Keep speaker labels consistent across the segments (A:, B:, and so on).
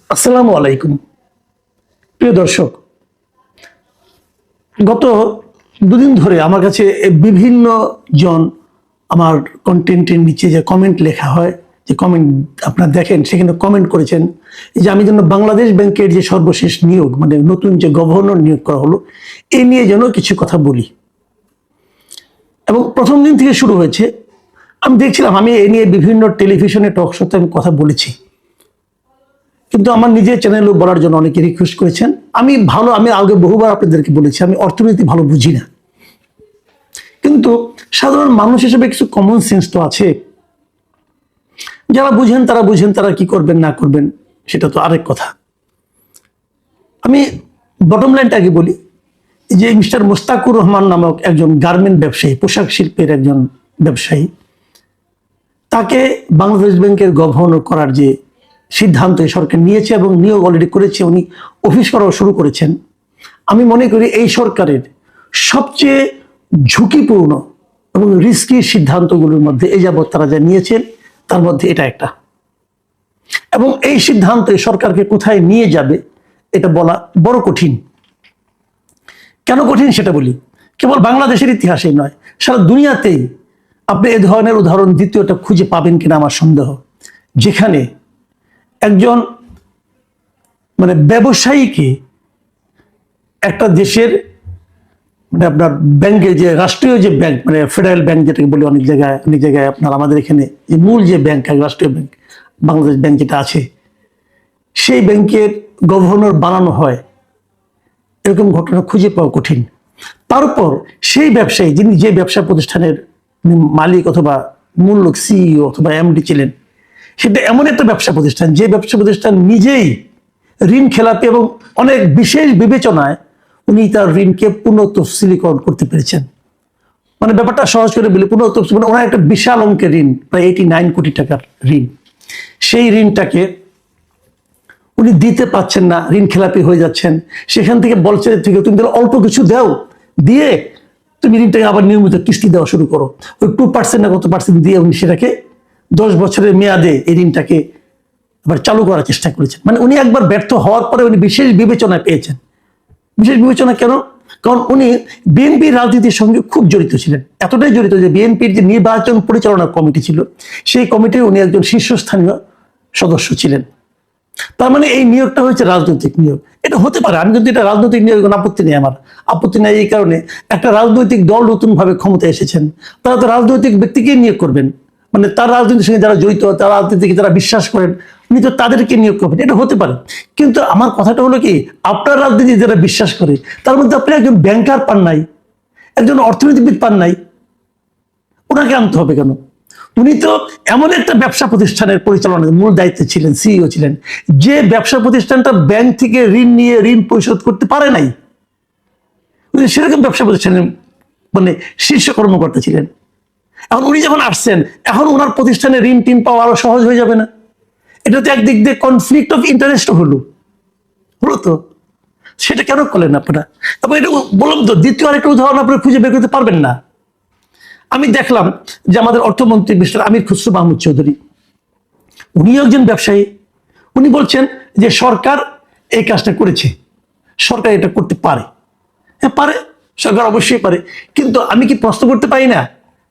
A: আসসালামু আলাইকুম প্রিয় দর্শক, গত দুদিন ধরে আমার কাছে বিভিন্ন জন আমার কন্টেন্টের নিচে যে কমেন্ট লেখা হয়, যে কমেন্ট আপনারা দেখেন, সেখানে কমেন্ট করেছেন যে আমি যেন বাংলাদেশ ব্যাংকের যে সর্বশেষ নিয়োগ, মানে নতুন যে গভর্নর নিয়োগ করা হলো, এই নিয়ে যেন কিছু কথা বলি। এবং প্রথম দিন থেকে শুরু হয়েছে। আমি দেখছিলাম, আমি এ নিয়ে বিভিন্ন টেলিভিশনে টক শোতে আমি কথা বলেছি, কিন্তু আমার নিজের চ্যানেলও বলার জন্য অনেকে রিকোয়েস্ট করেছেন। আমি আগে বহুবার আপনাদেরকে বলেছি, আমি অর্থনীতি ভালো বুঝি না, কিন্তু সাধারণ মানুষ হিসেবে কিছু কমন সেন্স তো আছে। যারা বুঝেন তারা কি করবেন না করবেন সেটা তো আরেক কথা। আমি বটম লাইনটা আগে বলি, যে মিস্টার মোস্তাকুর রহমান নামক একজন গার্মেন্ট ব্যবসায়ী, পোশাক শিল্পের একজন ব্যবসায়ী, তাকে বাংলাদেশ ব্যাংকের গভর্নর করার যে সিদ্ধান্ত সরকার নিয়েছে এবং নিয়োগ অলরেডি করেছে, উনি অফিস করাও শুরু করেছেন। আমি মনে করি এই সরকারের সবচেয়ে ঝুঁকিপূর্ণ এবং রিস্কি সিদ্ধান্তগুলোর মধ্যে এই যাবৎ তারা যা নিয়েছেন তার মধ্যে এটা একটা। এবং এই সিদ্ধান্ত সরকারকে কোথায় নিয়ে যাবে এটা বলা বড় কঠিন। কেন কঠিন সেটা বলি। কেবল বাংলাদেশের ইতিহাসেই নয়, সারা দুনিয়াতেই আপনি এ ধরনের উদাহরণ দ্বিতীয়টা খুঁজে পাবেন কিনা আমার সন্দেহ, যেখানে একজন ব্যবসায়ীকে একটা দেশের আপনার ব্যাংকে, যে রাষ্ট্রীয় যে ব্যাংক, ফেডারেল ব্যাংক যেটাকে বলি অনেক জায়গায় আপনার, আমাদের এখানে যে মূল যে ব্যাংক, রাষ্ট্রীয় ব্যাংক বাংলাদেশ ব্যাংক যেটা আছে, সেই ব্যাংকের গভর্নর বানানো হয়, এরকম ঘটনা খুঁজে পাওয়া কঠিন। তারপর সেই ব্যবসায়ী, যিনি যে ব্যবসা প্রতিষ্ঠানের মালিক অথবা মূল লোক, সিইও অথবা এমডি ছিলেন, সেটা এমন একটা ব্যবসা প্রতিষ্ঠান যে ব্যবসা প্রতিষ্ঠান নিজেই ঋণ খেলাপি এবং অনেক বিশেষ বিবেচনায় উনি তার ঋণকে পুনঃতফসিলীকরণ করতে পেরেছেন। ব্যাপারটা সহজ করে বলি, পুনঃতফসিল ওনার একটা বিশাল অঙ্কের ঋণ, প্রায় 89 কোটি টাকার ঋণ। সেই ঋণটাকে উনি দিতে পারছেন না, ঋণ খেলাপি হয়ে যাচ্ছেন। সেখান থেকে বলছে, ঠিক আছে তুমি তাহলে অল্প কিছু দাও, দিয়ে তুমি ঋণটাকে আবার নিয়মিত কিস্তি দেওয়া শুরু করো। ওই 2% না কত পার্সেন্ট দিয়ে উনি সেটাকে 10 বছরের মেয়াদে এই ঋণটাকে আবার চালু করার চেষ্টা করেছেন। উনি একবার ব্যর্থ হওয়ার পরে উনি বিশেষ বিবেচনা পেয়েছেন। বিশেষ বিবেচনা কেন? কারণ উনি বিএনপির রাজনীতির সঙ্গে খুব জড়িত ছিলেন, এতটাই জড়িত যে বিএনপির যে নির্বাচন পরিচালনা কমিটি ছিল, সেই কমিটির উনি একজন শীর্ষস্থানীয় সদস্য ছিলেন। তার এই নিয়োগটা হয়েছে রাজনৈতিক নিয়োগ। এটা হতে পারে, আমি কিন্তু এটা রাজনৈতিক নিয়োগ আপত্তি নেই, আমার আপত্তি নেই এই কারণে, একটা রাজনৈতিক দল নতুন ভাবে ক্ষমতায় এসেছেন, তারা তো রাজনৈতিক ব্যক্তিকে নিয়োগ করবেন, তার রাজনীতির সঙ্গে যারা জড়িত, তার রাজনীতিকে যারা বিশ্বাস করেন, উনি তো তাদেরকে নিয়োগ করবেন। এটা হতে পারে, কিন্তু আমার কথাটা হলো কি, আপনার রাজনীতি যারা বিশ্বাস করে তার মধ্যে আপনি একজন ব্যাংকার পান নাই, একজন অর্থনীতিবিদ পান নাই, ওনাকে আনতে হবে কেন? উনি তো এমন একটা ব্যবসা প্রতিষ্ঠানের পরিচালনার মূল দায়িত্বে ছিলেন, সিইও ছিলেন, যে ব্যবসা প্রতিষ্ঠানটা ব্যাংক থেকে ঋণ নিয়ে ঋণ পরিশোধ করতে পারে নাই। উনি সেরকম ব্যবসা প্রতিষ্ঠানের শীর্ষ কর্মকর্তা ছিলেন। এখন উনি যখন আসছেন, এখন ওনার প্রতিষ্ঠানে ঋণ টিন পাওয়া আরো সহজ হয়ে যাবে না? এটা তো একদিক দিয়ে কনফ্লিক্ট অফ ইন্টারেস্ট হলো তো। সেটা কেন করলেন আপনারা? তারপর এটা বললাম তো, দ্বিতীয় আরেকটা উদাহরণ আপনারা খুঁজে বের করতে পারবেন না। আমি দেখলাম যে আমাদের অর্থমন্ত্রী মিস্টার আমির খুসরো মাহমুদ চৌধুরী, উনি একজন ব্যবসায়ী, উনি বলছেন যে সরকার এই কাজটা করেছে, সরকার এটা করতে পারে। হ্যাঁ পারে, সরকার অবশ্যই পারে, কিন্তু আমি কি প্রশ্ন করতে পারি না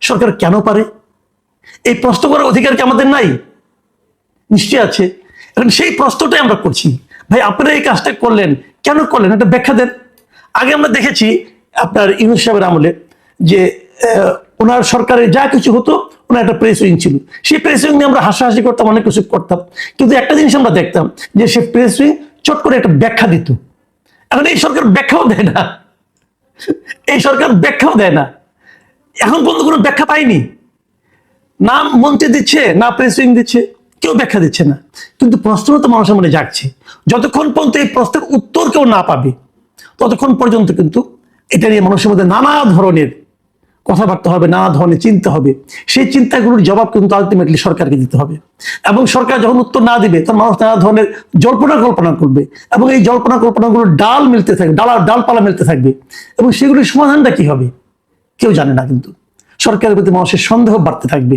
A: সরকার কেন পারে? এই প্রশ্ন করার অধিকার কি আমাদের নাই? নিশ্চয় আছে। এখন সেই প্রশ্নটাই আমরা করছি, ভাই আপনারা এই কাজটা করলেন, কেন করলেন, একটা ব্যাখ্যা দেন। আগে আমরা দেখেছি আপনার ইউনূস সাহেবের আমলে যে ওনার সরকারে যা কিছু হতো, ওনার একটা প্রেস উইং ছিল, সেই প্রেস উইং নিয়ে আমরা হাসাহাসি করতাম, অনেক কিছু করতাম, কিন্তু একটা জিনিস আমরা দেখতাম যে সে প্রেস উইং চট করে একটা ব্যাখ্যা দিত। এখন এই সরকার ব্যাখ্যাও দেয় না, এই সরকার ব্যাখ্যাও দেয় না, এখন পর্যন্ত কোনো ব্যাখ্যা পাইনি। না মন্ত্রী দিচ্ছে, না প্রেস উইং দিচ্ছে, কেউ ব্যাখ্যা দিচ্ছে না। কিন্তু প্রশ্ন তো মানুষের মনে জাগছে। যতক্ষণ পর্যন্ত এই প্রশ্নের উত্তর কেউ না পাবে, ততক্ষণ পর্যন্ত কিন্তু এটা নিয়ে মানুষের মধ্যে নানা ধরনের কথাবার্তা হবে, নানা ধরনের চিন্তা হবে। সেই চিন্তাগুলোর জবাব কিন্তু আলটিমেটলি সরকারকে দিতে হবে, এবং সরকার যখন উত্তর না দিবে তখন মানুষ নানা ধরনের জল্পনা কল্পনা করবে, এবং এই জল্পনা কল্পনাগুলোর ডাল মিলতে থাকবে, ডালপালা মিলতে থাকবে, এবং সেগুলির সমাধানটা কি হবে কেউ জানে না। কিন্তু সরকারের প্রতি মানুষের সন্দেহ বাড়তে থাকবে।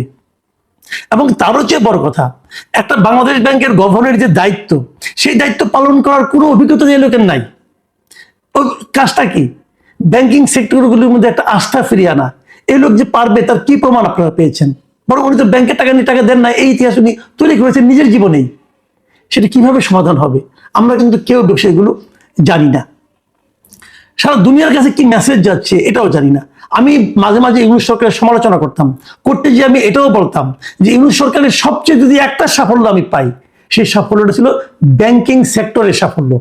A: এবং তারও চেয়ে বড় কথা, একটা বাংলাদেশ ব্যাংকের গভর্নরের যে দায়িত্ব, সেই দায়িত্ব পালন করার কোনো অভিজ্ঞতা এই লোকের নাই। ওই কাজটা কি? ব্যাংকিং সেক্টরগুলোর মধ্যে একটা আস্থা ফিরিয়ে আনা। এই লোক যে পারবে তার কি প্রমাণ আপনারা পেয়েছেন? বরং উনি তো ব্যাংকের টাকা নিয়ে টাকা দেন না, এই ইতিহাস উনি তৈরি করেছেন নিজের জীবনেই। সেটা কিভাবে সমাধান হবে আমরা কিন্তু কেউ বিষয়গুলো জানি না। সারা দুনিয়ার কাছে কি মেসেজ যাচ্ছে এটাও জানি না। আমি মাঝে মাঝে ইউনূস সরকারের সমালোচনা করতে গিয়ে আমি এটাও বলতাম যে ইউনূস সরকারের সবচেয়ে যদি একটা সাফল্য আমি পাই, সেই সাফল্যটা ছিল ব্যাংকিং সেক্টরের সাফল্য।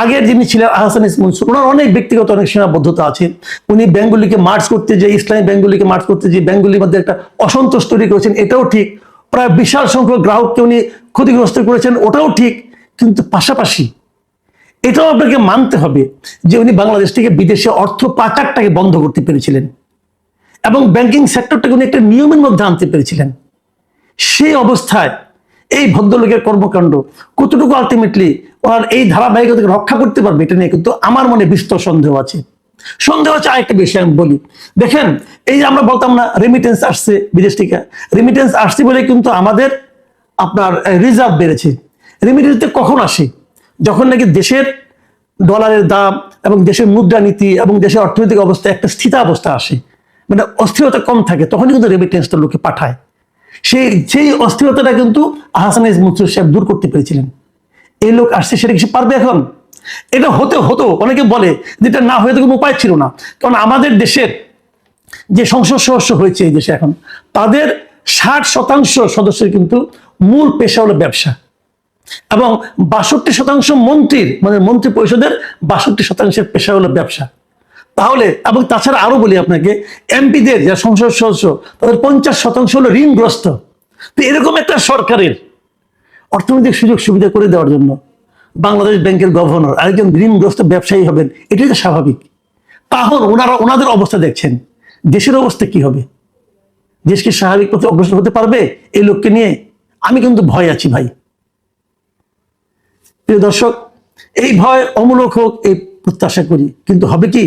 A: আগের যিনি ছিলেন আহসান ইসলাম মনসুর, ওনার অনেক ব্যক্তিগত অনেক সীমাবদ্ধতা আছে। উনি ব্যাংকগুলিকে মার্জ করতে যে, ইসলামী ব্যাংকগুলিকে মার্জ করতে যে ব্যাংকগুলির মধ্যে একটা অসন্তোষ তৈরি করেছেন, এটাও ঠিক। প্রায় বিশাল সংখ্যক গ্রাহককে উনি ক্ষতিগ্রস্ত করেছেন, ওটাও ঠিক। কিন্তু পাশাপাশি এটাও আপনাকে মানতে হবে যে উনি বাংলাদেশ থেকে বিদেশে অর্থ পাচারটাকে বন্ধ করতে পেরেছিলেন এবং ব্যাংকিং সেক্টরটাকে উনি একটা নিয়মের মধ্যে আনতে পেরেছিলেন। সেই অবস্থায় এই ভদ্রলোকের কর্মকাণ্ড কতটুকু আলটিমেটলি ওনার এই ধারাবাহিকতাকে রক্ষা করতে পারবে, এটা নিয়ে কিন্তু আমার মনে বিস্তর সন্দেহ আছে। আরেকটা বিষয় আমি বলি, দেখেন এই যে আমরা বলতাম না রেমিটেন্স আসছে বিদেশ থেকে, রেমিটেন্স আসছে বলে কিন্তু আমাদের আপনার রিজার্ভ বেড়েছে। রেমিটেন্সটা কখন আসে? যখন নাকি দেশের ডলারের দাম এবং দেশের মুদ্রানীতি এবং দেশের অর্থনৈতিক অবস্থা একটা স্থিতাবস্থা আসে, মানে অস্থিরতা কম থাকে, তখনই কিন্তু রেমিটেন্সটা লোকে পাঠায়। সেই অস্থিরতাটা কিন্তু আহসান ইসলাম মনসুর সাহেব দূর করতে পেরেছিলেন। এই লোক আসছে, সেটা কি পারবে এখন? এটা হতো অনেকে বলে যে এটা না হয়ে তো কোনো উপায় ছিল না, কারণ আমাদের দেশের যে সংসদ সদস্য হয়েছে এই দেশে এখন, তাদের 60% সদস্যের কিন্তু মূল পেশা হলো ব্যবসা এবং 62% মন্ত্রীর, মানে মন্ত্রী পরিষদের 62% পেশা হলো ব্যবসা। তাহলে এবং তাছাড়া আরো বলি আপনাকে, এমপিদের যারা সংসদ সদস্য, তাদের 50% হলো ঋণগ্রস্ত। তো এরকম একটা সরকারের অর্থনৈতিক সুযোগ সুবিধা করে দেওয়ার জন্য বাংলাদেশ ব্যাংকের গভর্নর আরেকজন ঋণগ্রস্ত ব্যবসায়ী হবেন, এটাই তো স্বাভাবিক। তাহলে ওনাদের অবস্থা দেখছেন, দেশের অবস্থা কি হবে? দেশ কি স্বাভাবিক পথে অগ্রসর হতে পারবে এই লোককে নিয়ে? আমি কিন্তু ভয় আছি ভাই। প্রিয় দর্শক, এই ভয় অমূলক হোক এই প্রত্যাশা করি, কিন্তু হবে কি?